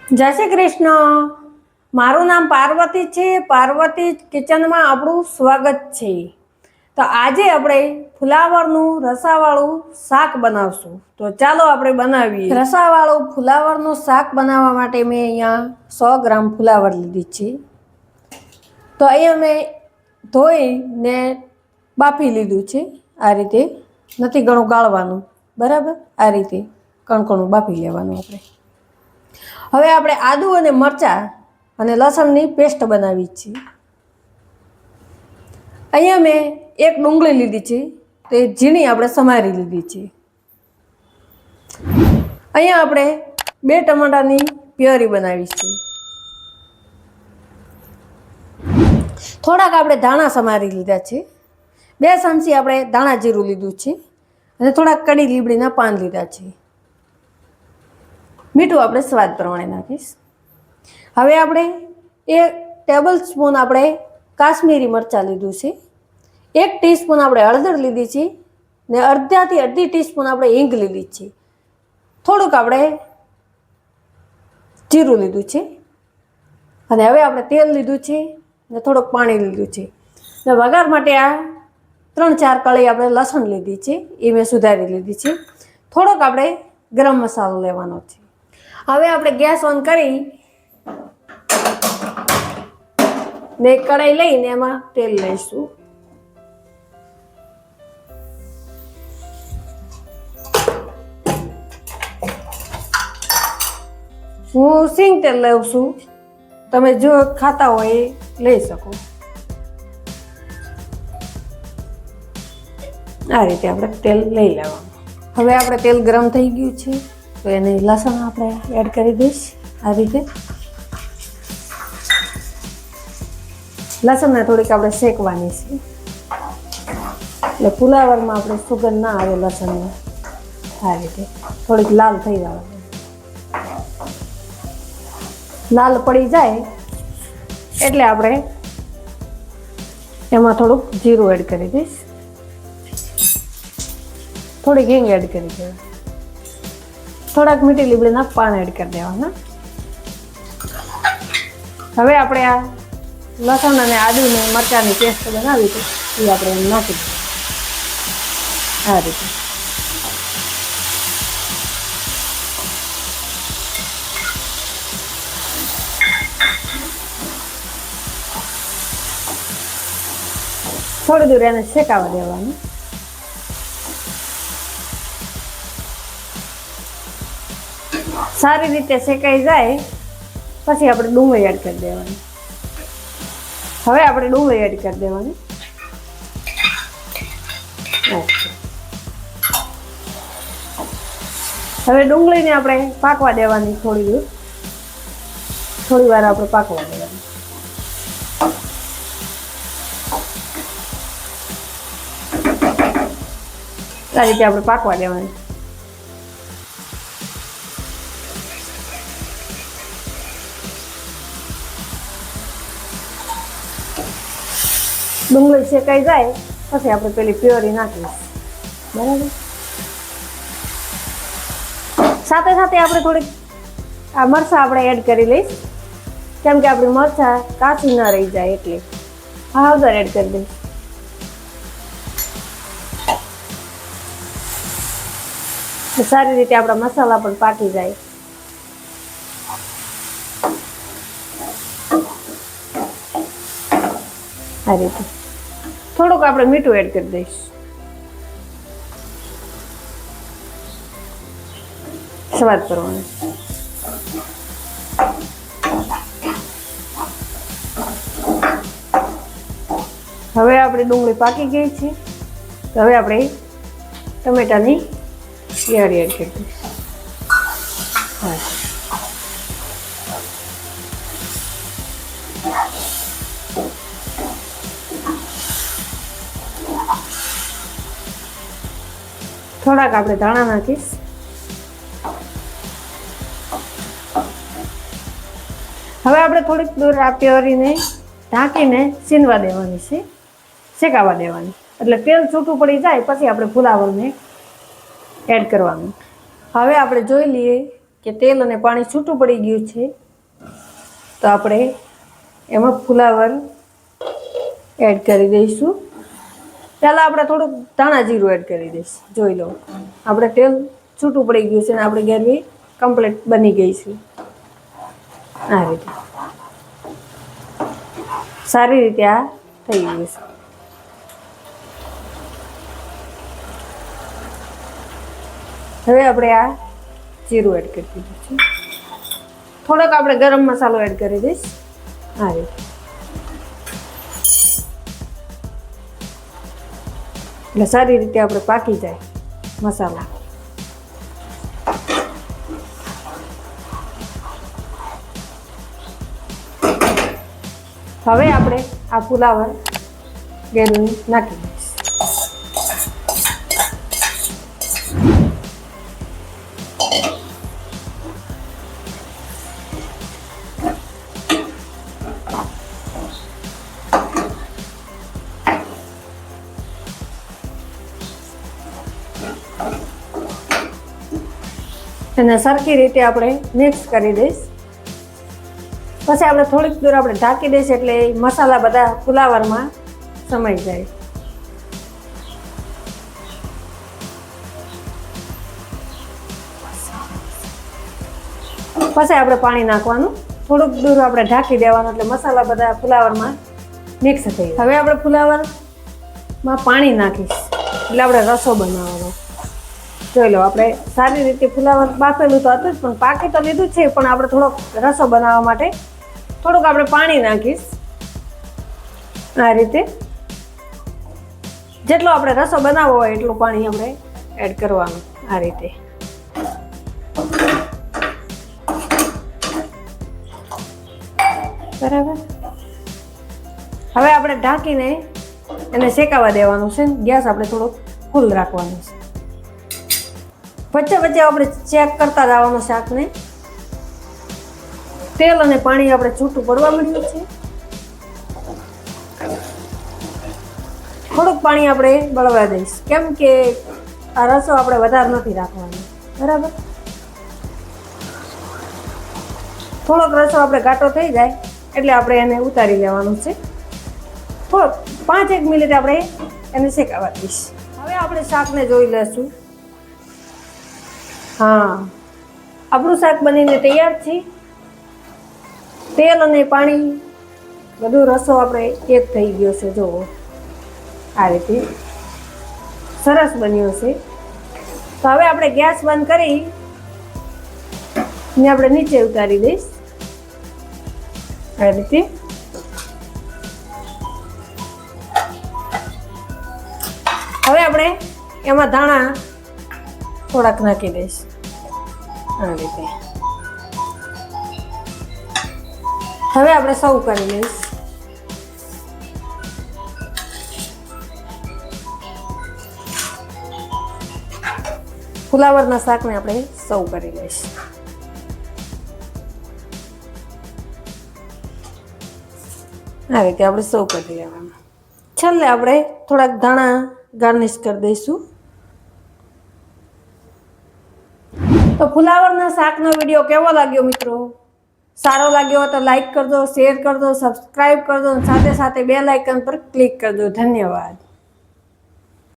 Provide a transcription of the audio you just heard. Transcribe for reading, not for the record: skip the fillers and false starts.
જય શ્રી કૃષ્ણ. મારું નામ પાર્વતી છે. પાર્વતી કિચનમાં આપણું સ્વાગત છે. તો આજે આપણે ફુલાવરનું રસાવાળું શાક બનાવશું. તો ચાલો આપણે બનાવીએ. રસાવાળું ફુલાવરનું શાક બનાવવા માટે મેં અહીંયા 100 ગ્રામ ફુલાવર લીધી છે. તો અહીંયા મેં ધોઈને બાફી લીધું છે. આ રીતે નથી ઘણું ગાળવાનું, બરાબર. આ રીતે કણકણું બાફી લેવાનું આપણે. હવે આપણે આદુ અને મરચાં અને લસણની પેસ્ટ બનાવી છે. અહીંયા મેં એક ડુંગળી લીધી છે, તે ઝીણી આપણે સમારી લીધી છે. અહીંયા આપણે 2 ટમાટાની પ્યોરી બનાવી છે. થોડાક આપણે ધાણા સમારી લીધા છે. 2 ચમચી આપણે ધાણા જીરું લીધું છે અને થોડાક કડી લીમડીના પાન લીધા છે. મીઠું આપણે સ્વાદ પ્રમાણે નાખીશ. હવે આપણે 1 ટેબલ સ્પૂન આપણે કાશ્મીરી મરચાં લીધું છે. 1 ટીસ્પૂન આપણે હળદર લીધી છે ને અડધાથી અડધી ટીસ્પૂન આપણે હિંગ લીધી છે. થોડુંક આપણે જીરું લીધું છે અને હવે આપણે તેલ લીધું છે ને થોડુંક પાણી લીધું છે. ને વઘાર માટે આ 3-4 કળી આપણે લસણ લીધી છે, એ મેં સુધારી લીધી છે. થોડોક આપણે ગરમ મસાલો લેવાનો છે. હવે આપણે ગેસ ઓન કરી ને કઢાઈ લઈને એમાં તેલ લઈશું. હું સિંગ તેલ લઉં છું, તમે જો ખાતા હોય એ લઈ શકો. આ રીતે આપણે તેલ લઈ લેવાનું. હવે આપણે તેલ ગરમ થઈ ગયું છે તો એને લસણ આપણે એડ કરી દઈશ. આ રીતે લસણને થોડીક આપણે શેકવાની છે, એટલે ફુલાવરમાં આપણે સુગંધ ના આવે લસણને. આ રીતે થોડીક લાલ થઈ જવાની. લાલ પડી જાય એટલે આપણે એમાં થોડુંક જીરું એડ કરી દઈશ, થોડીક હિંગ એડ કરી દેવા, થોડાક મીઠી લીમડીના પાન એડ કરી દેવાના. હવે આપણે આ લસણ અને આદુ ને મરચાંની પેસ્ટ બનાવી છે એ આપણે એમ નાખી દઈએ. આ રીતે થોડી દૂર એને શેકાવા દેવાનું. સારી રીતે શેકાઈ જાય પછી આપણે ડુંગળી એડ કરી દેવાની. હવે આપણે ડુંગળી એડ કરી દેવાની. હવે ડુંગળીને આપણે પાકવા દેવાની. થોડી વાર આપણે પાકવા દેવાની. આ રીતે આપણે પાકવા દેવાની. ડુંગળી શેકાઈ જાય પછી આપણે પેલી પ્યોરી નાખીશું, બરાબર. સાથે સાથે આપણે થોડીક આ મરચાં આપણે એડ કરી લઈશ, કેમ કે આપણી મરચાં કાચી ના રહી જાય એટલે. હળદર એડ કરી દઈશ. સારી રીતે આપણા મસાલા પણ પાકી જાય. આ રીતે થોડુંક આપણે મીઠું એડ કરી દઈશ, સ્વાદ પ્રમાણે. હવે આપણી ડુંગળી પાકી ગઈ છે તો હવે આપણે ટમેટાની પ્યોરી એડ કરી દઈશ. થોડાક આપણે ધાણા નાખીશ. હવે આપણે થોડીક દૂર આ પ્યોરીને ઢાંકીને સીનવા દેવાની છે, શેકાવા દેવાની. એટલે તેલ છૂટું પડી જાય પછી આપણે ફુલાવરને એડ કરવાનું. હવે આપણે જોઈ લઈએ કે તેલ અને પાણી છૂટું પડી ગયું છે, તો આપણે એમાં ફુલાવર એડ કરી દઈશું. પહેલાં આપણે થોડુંક ધાણા જીરું એડ કરી દઈશું. જોઈ લો, આપણે તેલ છૂટું પડી ગયું છે અને આપણી ગ્રેવી કમ્પ્લીટ બની ગઈ છે. આ રીતે સારી રીતે આ થઈ ગયું છે. હવે આપણે આ જીરું એડ કરી દીધું છે. થોડોક આપણે ગરમ મસાલો એડ કરી દઈશ. આ રીતે એટલે સારી રીતે આપણે પાકી જાય મસાલા. હવે આપણે આ ફુલાવર ગેરવી નાખી દઈશું. એને સરખી રીતે આપણે મિક્સ કરી દઈશ. પછી આપણે થોડીક દૂર આપણે ઢાંકી દઈશું એટલે મસાલા બધા ફુલાવરમાં સમાઈ જાય. પછી આપણે પાણી નાખવાનું. થોડુંક દૂર આપણે ઢાંકી દેવાનું એટલે મસાલા બધા ફુલાવરમાં મિક્સ થઈ જાય. હવે આપણે ફુલાવરમાં પાણી નાખીશ એટલે આપણે રસો બનાવવાનો. જોઈ લો, આપણે સારી રીતે ફુલાવર બાફેલું તો હતું જ, પણ પાકી તો લીધું છે, પણ આપણે થોડોક રસો બનાવવા માટે થોડુંક આપણે પાણી નાખીશ. આ રીતે જેટલો આપણે રસો બનાવવો હોય એટલું પાણી આપણે એડ કરવાનું. આ રીતે બરાબર. હવે આપણે ઢાંકીને એને શેકાવા દેવાનું છે. ગેસ આપણે થોડોક ફૂલ રાખવાનો છે. વચ્ચે વચ્ચે આપણે ચેક કરતા જવાનું શાકને. તેલ અને પાણી આપણે છૂટું પડવા માંડ્યું છે. થોડુંક પાણી આપણે બળવા દઈશ, કેમ કે આ રસો આપણે વધારે નથી રાખવાનો. બરાબર. થોડોક રસો આપણે ઘાટો થઈ જાય એટલે આપણે એને ઉતારી લેવાનું છે. થોડોક 5-1 મિનિટ આપણે એને શેકાવા દઈશ. હવે આપણે શાકને જોઈ લઈશું. હા, આપણું શાક બનીને તૈયાર છે. તેલ અને પાણી બધું રસો આપણે એક થઈ ગયો છે. જુઓ, આ રીતે સરસ બન્યો છે. તો હવે આપણે ગેસ બંધ કરી ને આપણે નીચે ઉતારી દઈશ. આ રીતે હવે આપણે એમાં ધાણા થોડાક નાખી દઈશ. આ રીતે હવે આપણે સર્વ કરી લઈશ. ફુલાવરના શાકને આપણે સર્વ કરી લઈશ. આ રીતે આપણે સર્વ કરી લેવાનું. છેલ્લે આપણે થોડાક ધાણા ગાર્નિશ કરી દઈશું. તો ફુલાવરના શાકનો વિડીયો કેવો લાગ્યો મિત્રો? સારો લાગ્યો હોય તો લાઈક કરજો, શેર કરજો, સબસ્ક્રાઈબ કરજો અને સાથે સાથે બેલ આઇકન પર ક્લિક કરજો. ધન્યવાદ.